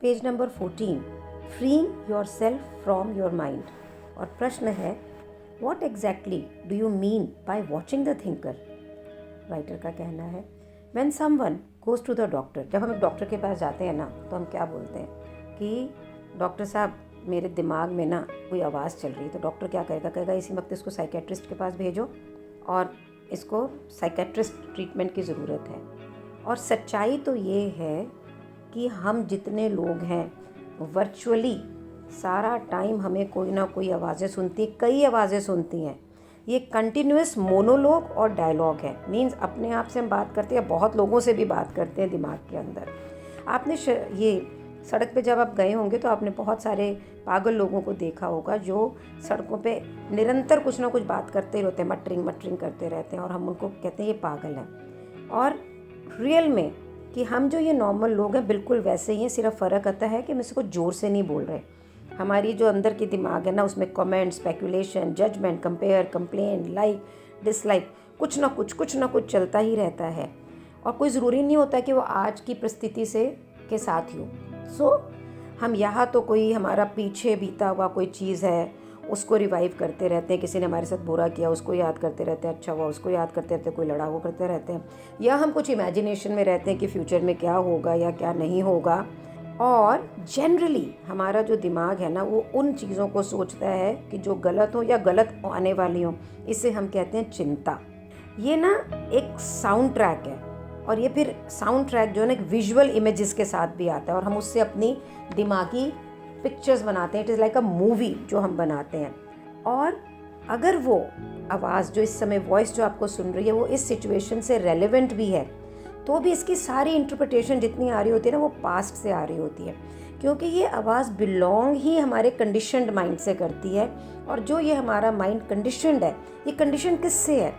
Page number 14, freeing yourself from your mind. और प्रश्न है, what exactly do you mean by watching the thinker. Writer का कहना है, when someone goes to the doctor, जब हम एक डॉक्टर के पास जाते हैं ना तो हम क्या बोलते हैं कि डॉक्टर साहब मेरे दिमाग में ना कोई आवाज़ चल रही है। तो डॉक्टर क्या करेगा, कहेगा इसी वक्त इसको साइकेट्रिस्ट के पास भेजो और इसको साइकेट्रिस्ट ट्रीटमेंट की ज़रूरत है। और सच्चाई तो ये है कि हम जितने लोग हैं वर्चुअली सारा टाइम हमें कोई ना कोई आवाज़ें सुनती, कई आवाज़ें सुनती हैं। ये कंटिन्यूस मोनोलॉग और डायलॉग है। मीन्स अपने आप से हम बात करते हैं, बहुत लोगों से भी बात करते हैं दिमाग के अंदर। आपने ये सड़क पे जब आप गए होंगे तो आपने बहुत सारे पागल लोगों को देखा होगा जो सड़कों पे निरंतर कुछ ना कुछ बात करते ही रहते हैं, मटरिंग मटरिंग करते रहते हैं और हम उनको कहते हैं ये पागल हैं। और रियल में कि हम जो ये नॉर्मल लोग हैं बिल्कुल वैसे ही हैं, सिर्फ फ़र्क आता है कि हम इसको ज़ोर से नहीं बोल रहे। हमारी जो अंदर की दिमाग है ना उसमें comment, speculation, judgment, compare, complain, like, dislike, कुछ ना कुछ चलता ही रहता है। और कोई ज़रूरी नहीं होता कि वो आज की परिस्थिति से के साथ ही हो। हम यहाँ तो कोई हमारा पीछे बीता हुआ कोई चीज़ है उसको रिवाइव करते रहते हैं। किसी ने हमारे साथ बुरा किया उसको याद करते रहते हैं, अच्छा हुआ उसको याद करते रहते हैं, कोई लड़ा वो करते रहते हैं। या हम कुछ इमेजिनेशन में रहते हैं कि फ्यूचर में क्या होगा या क्या नहीं होगा। और जनरली हमारा जो दिमाग है ना वो उन चीज़ों को सोचता है कि जो गलत हो या गलत आने वाली हो। इसे हम कहते हैं चिंता। ये ना एक साउंड ट्रैक है और ये फिर साउंड ट्रैक जो है ना एक विजुअल इमेजेस के साथ भी आता है और हम उससे अपनी दिमागी पिक्चर्स बनाते हैं। It is like a movie जो हम बनाते हैं। और अगर वो आवाज़ जो इस समय वॉइस जो आपको सुन रही है वो इस सिचुएशन से रेलेवेंट भी है तो भी इसकी सारी इंटरप्रिटेशन जितनी आ रही होती है ना वो पास्ट से आ रही होती है, क्योंकि ये आवाज़ बिलोंग ही हमारे कंडीशनड माइंड से करती है। और जो ये हमारा माइंड कंडीशनड है, ये कंडीशन किससे है?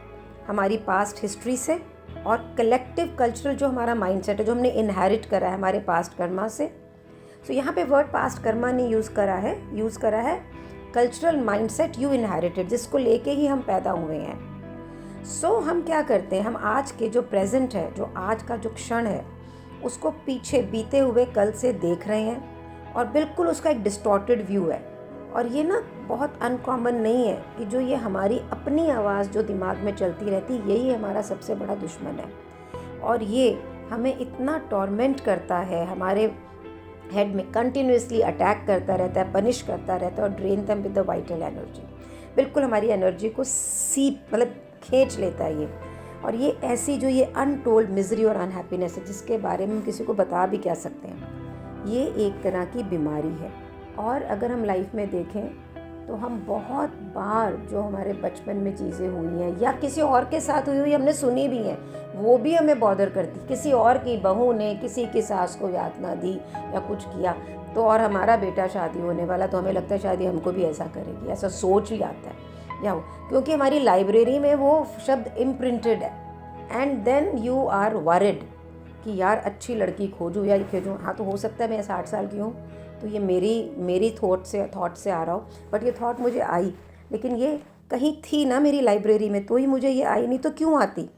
हमारी पास्ट हिस्ट्री से और कलेक्टिव कल्चरल जो हमारा माइंडसेट है जो हमने इनहेरिट करा है हमारे पास्ट कर्मा से। सो यहाँ पे वर्ड पास्ट कर्मा नहीं यूज़ करा है कल्चरल माइंडसेट यू इनहेरिटेड, जिसको लेके ही हम पैदा हुए हैं। सो हम क्या करते हैं, हम आज के जो प्रेजेंट है, जो आज का जो क्षण है उसको पीछे बीते हुए कल से देख रहे हैं और बिल्कुल उसका एक डिस्टॉर्टेड व्यू है। और ये ना बहुत अनकॉमन नहीं है कि जो ये हमारी अपनी आवाज़ जो दिमाग में चलती रहती है यही हमारा सबसे बड़ा दुश्मन है। और ये हमें इतना टॉर्मेंट करता है, हमारे हेड में कंटिन्यूसली अटैक करता रहता है, पनिश करता रहता है और drain them with the vital energy. बिल्कुल हमारी एनर्जी को खींच लेता है ये। और ये ऐसी जो ये अनटोल्ड मिजरी और अनहैप्पीनेस है जिसके बारे में हम किसी को बता भी क्या सकते हैं, ये एक तरह की बीमारी है। और अगर हम लाइफ में देखें तो हम बहुत बार जो हमारे बचपन में चीज़ें हुई हैं या किसी और के साथ हुई हमने सुनी भी हैं, वो भी हमें बॉदर करती। किसी और की बहू ने किसी की सास को यातना दी या कुछ किया तो, और हमारा बेटा शादी होने वाला तो हमें लगता है शायद हमको भी ऐसा करेगी, ऐसा सोच ही आता है या क्योंकि हमारी लाइब्रेरी में वो शब्द इम्प्रिंटेड है। And then you are worried कि यार अच्छी लड़की खोजूँ या खोजूँ। हाँ तो हो सकता है मैं 60 साल की हूँ तो ये मेरी थॉट से आ रहा हो, बट ये थॉट मुझे आई, लेकिन ये कहीं थी ना मेरी लाइब्रेरी में तो ही मुझे ये आई, नहीं तो क्यों आती।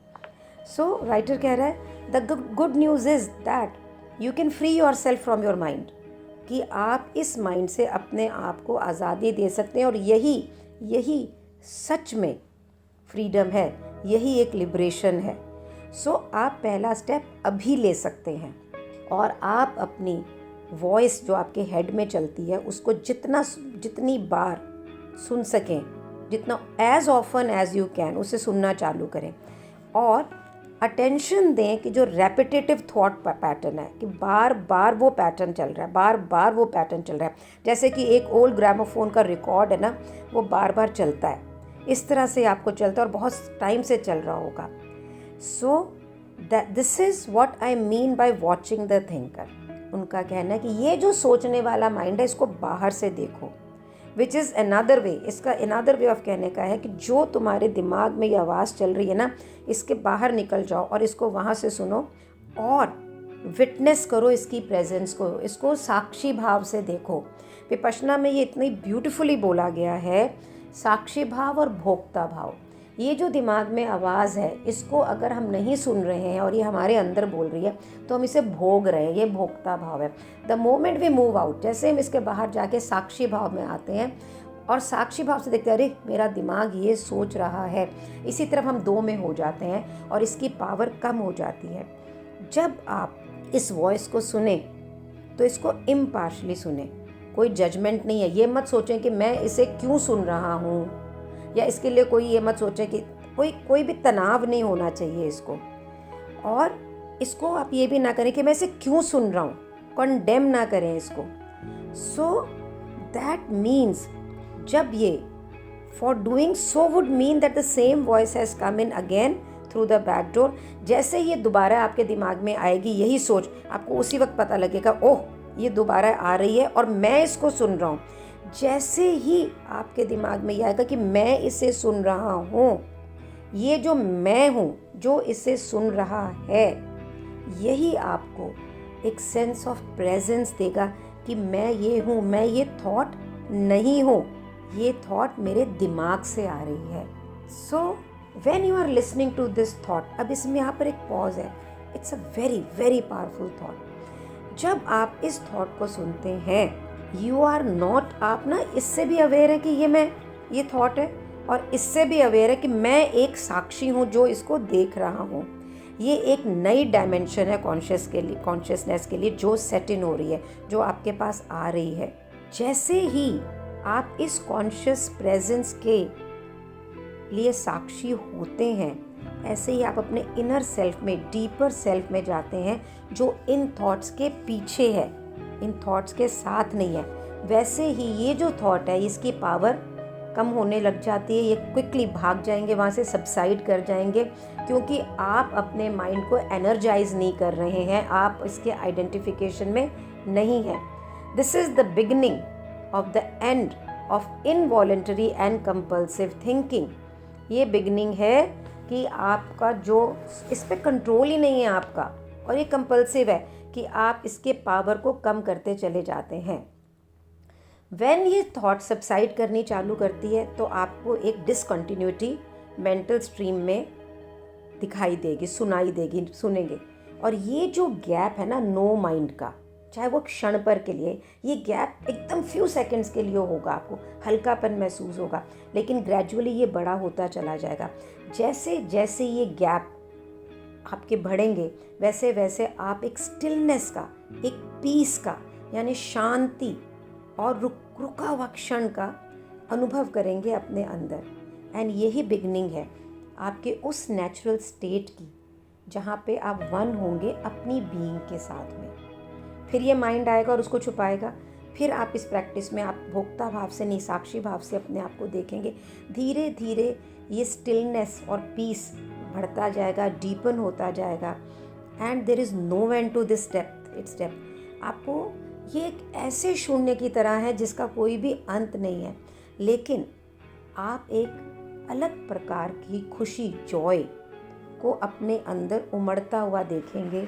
सो राइटर कह रहा है the good news is that you can free your self from your mind, कि आप इस माइंड से अपने आप को आज़ादी दे सकते हैं। और यही सच में फ्रीडम है, यही एक लिबरेशन है। सो आप पहला स्टेप अभी ले सकते हैं और आप अपनी वॉइस जो आपके हेड में चलती है उसको जितनी बार सुन सकें, जितना as often as you can उसे सुनना चालू करें। और अटेंशन दें कि जो रेपिटेटिव थॉट पैटर्न है कि बार बार वो पैटर्न चल रहा है, जैसे कि एक ओल्ड ग्रामोफोन का रिकॉर्ड है ना, वो बार बार चलता है, इस तरह से आपको चलता है और बहुत टाइम से चल रहा होगा। So this is what I mean by watching the thinker. उनका कहना है कि ये जो सोचने वाला माइंड है इसको बाहर से देखो, विच इज़ अनदर वे। इसका अनदर वे ऑफ कहने का है कि जो तुम्हारे दिमाग में ये आवाज़ चल रही है ना, इसके बाहर निकल जाओ और इसको वहाँ से सुनो और विटनेस करो इसकी प्रेजेंस को, इसको साक्षी भाव से देखो। विपश्यना में ये इतनी ब्यूटीफुली बोला गया है, साक्षी भाव और भोक्ता भाव। ये जो दिमाग में आवाज़ है, इसको अगर हम नहीं सुन रहे हैं और ये हमारे अंदर बोल रही है, तो हम इसे भोग रहे हैं। ये भोक्ता भाव है। The moment we move out, जैसे हम इसके बाहर जाके साक्षी भाव में आते हैं और साक्षी भाव से देखते हैं, अरे मेरा दिमाग ये सोच रहा है, इसी तरफ हम दो में हो जाते हैं और इसकी पावर कम हो जाती है। जब आप इस वॉइस को सुने तो इसको इम्पार्शली सुने, कोई जजमेंट नहीं है। ये मत सोचें कि मैं इसे क्यों सुन रहा हूँ, या इसके लिए कोई ये मत सोचें कि कोई भी तनाव नहीं होना चाहिए इसको। और इसको आप ये भी ना करें कि मैं इसे क्यों सुन रहा हूँ, कंडेम ना करें इसको। सो दैट मीन्स जब ये for doing so would mean that the same voice has come in again through the back door. जैसे ये दोबारा आपके दिमाग में आएगी यही सोच, आपको उसी वक्त पता लगेगा, ओह ये दोबारा आ रही है और मैं इसको सुन रहा हूँ। जैसे ही आपके दिमाग में यह आएगा कि मैं इसे सुन रहा हूँ, ये जो मैं हूँ जो इसे सुन रहा है, यही आपको एक सेंस ऑफ प्रेजेंस देगा कि मैं ये हूँ, मैं ये थॉट नहीं हूँ, ये थॉट मेरे दिमाग से आ रही है। So when you are listening to this thought, अब इसमें यहाँ पर एक पॉज है, it's a very very powerful thought. जब आप इस थॉट को सुनते हैं, यू आर नॉट, आप ना इससे भी अवेयर है कि ये थॉट है, और इससे भी अवेयर है कि मैं एक साक्षी हूँ जो इसको देख रहा हूँ। ये एक नई डायमेंशन है कॉन्शियसनेस के लिए जो सेट इन हो रही है, जो आपके पास आ रही है। जैसे ही आप इस कॉन्शियस प्रेजेंस के लिए साक्षी होते हैं, ऐसे ही आप अपने इनर सेल्फ में, डीपर सेल्फ में जाते हैं, जो इन थॉट्स के पीछे है, इन थॉट्स के साथ नहीं है। वैसे ही ये जो थॉट है, इसकी पावर कम होने लग जाती है, ये क्विकली भाग जाएंगे, वहाँ से सबसाइड कर जाएंगे, क्योंकि आप अपने माइंड को एनर्जाइज नहीं कर रहे हैं, आप इसके आइडेंटिफिकेशन में नहीं हैं। This is the beginning of the end of involuntary and compulsive thinking. ये बिगिनिंग है कि आपका जो इस पे कंट्रोल ही नहीं है आपका, और ये कंपल्सिव है कि आप इसके पावर को कम करते चले जाते हैं। व्हेन ये थॉट सबसाइड करनी चालू करती है, तो आपको एक डिसकंटिन्यूटी मेंटल स्ट्रीम में दिखाई देगी, सुनाई देगी, सुनेंगे। और ये जो गैप है ना नो माइंड का, चाहे वो क्षण पर के लिए, ये गैप एकदम फ्यू सेकंड्स के लिए होगा, आपको हल्कापन महसूस होगा, लेकिन ग्रेजुअली ये बड़ा होता चला जाएगा। जैसे जैसे ये गैप आपके बढ़ेंगे, वैसे वैसे आप एक स्टिलनेस का, एक पीस का, यानी शांति और रुका हुआ क्षण का अनुभव करेंगे अपने अंदर। एंड यही बिगनिंग है आपके उस नेचुरल स्टेट की, जहाँ पे आप वन होंगे अपनी बीइंग के साथ में। फिर ये माइंड आएगा और उसको छुपाएगा। फिर आप इस प्रैक्टिस में आप भोक्ता भाव से नहीं, साक्षी भाव से अपने आप को देखेंगे। धीरे धीरे ये स्टिलनेस और पीस बढ़ता जाएगा, डीपन होता जाएगा। And there is no end to this depth. आपको ये एक ऐसे शून्य की तरह है जिसका कोई भी अंत नहीं है, लेकिन आप एक अलग प्रकार की खुशी, जॉय को अपने अंदर उमड़ता हुआ देखेंगे,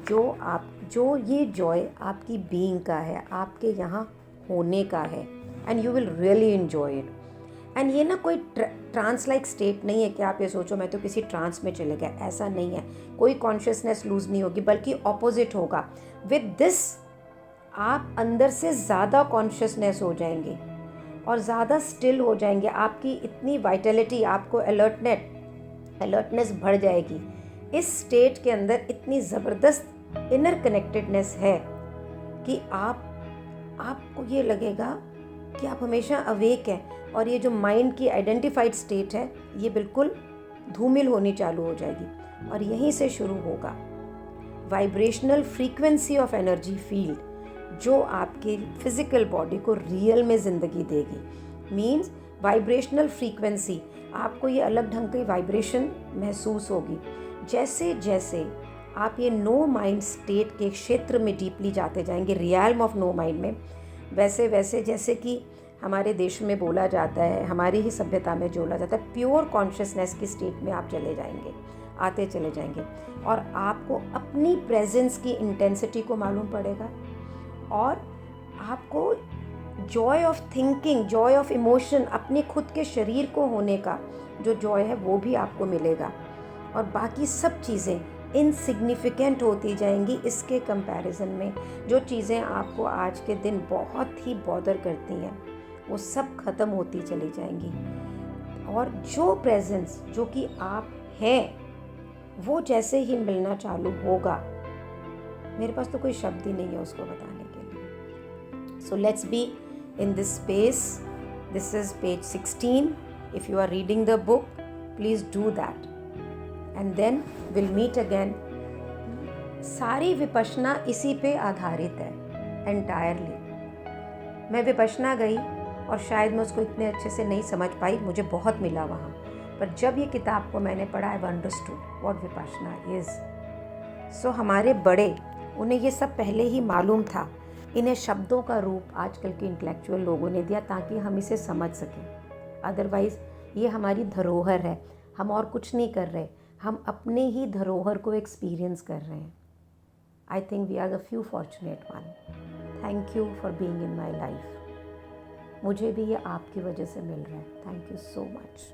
जो ये जॉय आपकी बीइंग का है, आपके यहाँ होने का है। And you will really enjoy it. And ये ना कोई ट्रांस लाइक स्टेट नहीं है कि आप ये सोचो मैं तो किसी ट्रांस में चले गया, ऐसा नहीं है। कोई कॉन्शियसनेस लूज नहीं होगी, बल्कि ऑपोजिट होगा। विद दिस आप अंदर से ज़्यादा कॉन्शियसनेस हो जाएंगे और ज़्यादा स्टिल हो जाएंगे। आपकी इतनी वाइटलिटी, आपको अलर्टनेस बढ़ जाएगी। इस स्टेट के अंदर इतनी ज़बरदस्त इनर कनेक्टेडनेस है कि आपको ये लगेगा कि आप हमेशा अवेक हैं, और ये जो माइंड की आइडेंटिफाइड स्टेट है, ये बिल्कुल धूमिल होनी चालू हो जाएगी। और यहीं से शुरू होगा vibrational frequency of energy field, जो आपके फिजिकल बॉडी को रियल में ज़िंदगी देगी। मीन्स वाइब्रेशनल फ्रीक्वेंसी, आपको ये अलग ढंग की वाइब्रेशन महसूस होगी। जैसे जैसे आप ये नो माइंड स्टेट के क्षेत्र में डीपली जाते जाएंगे, रियल्म ऑफ नो माइंड में, वैसे वैसे जैसे कि हमारे देश में बोला जाता है, हमारी ही सभ्यता में जोड़ा जाता है, प्योर कॉन्शियसनेस की स्टेट में आप चले जाएंगे, आते चले जाएंगे। और आपको अपनी प्रेजेंस की इंटेंसिटी को मालूम पड़ेगा, और आपको Joy of thinking, Joy of emotion, अपने खुद के शरीर को होने का जो जॉय है वो भी आपको मिलेगा। और बाकी सब चीज़ें इनसिग्निफिकेंट होती जाएंगी इसके कंपैरिजन में। जो चीज़ें आपको आज के दिन बहुत ही बॉदर करती हैं वो सब ख़त्म होती चली जाएंगी। और जो प्रेजेंस जो कि आप हैं वो जैसे ही मिलना चालू होगा, मेरे पास तो कोई शब्द ही नहीं है उसको बताने के लिए। So let's be in this space. This is page 16. If you are reading the book, please do that and then will meet again. सारी विपश्यना इसी पे आधारित है एंटायरली। मैं विपश्यना गई और शायद मैं उसको इतने अच्छे से नहीं समझ पाई, मुझे बहुत मिला वहाँ, पर जब ये किताब को मैंने पढ़ा, I understood what Vipassana is. So हमारे बड़े, उन्हें ये सब पहले ही मालूम था। इन्हें शब्दों का रूप आजकल के इंटेलेक्चुअल लोगों ने दिया ताकि हम इसे समझ सकें। अदरवाइज़ ये हमारी धरोहर है, हम और कुछ नहीं कर रहे, हम अपने ही धरोहर को एक्सपीरियंस कर रहे हैं। I think we are the few fortunate one. Thank you for being in my life. मुझे भी ये आपकी वजह से मिल रहा है। Thank you so much.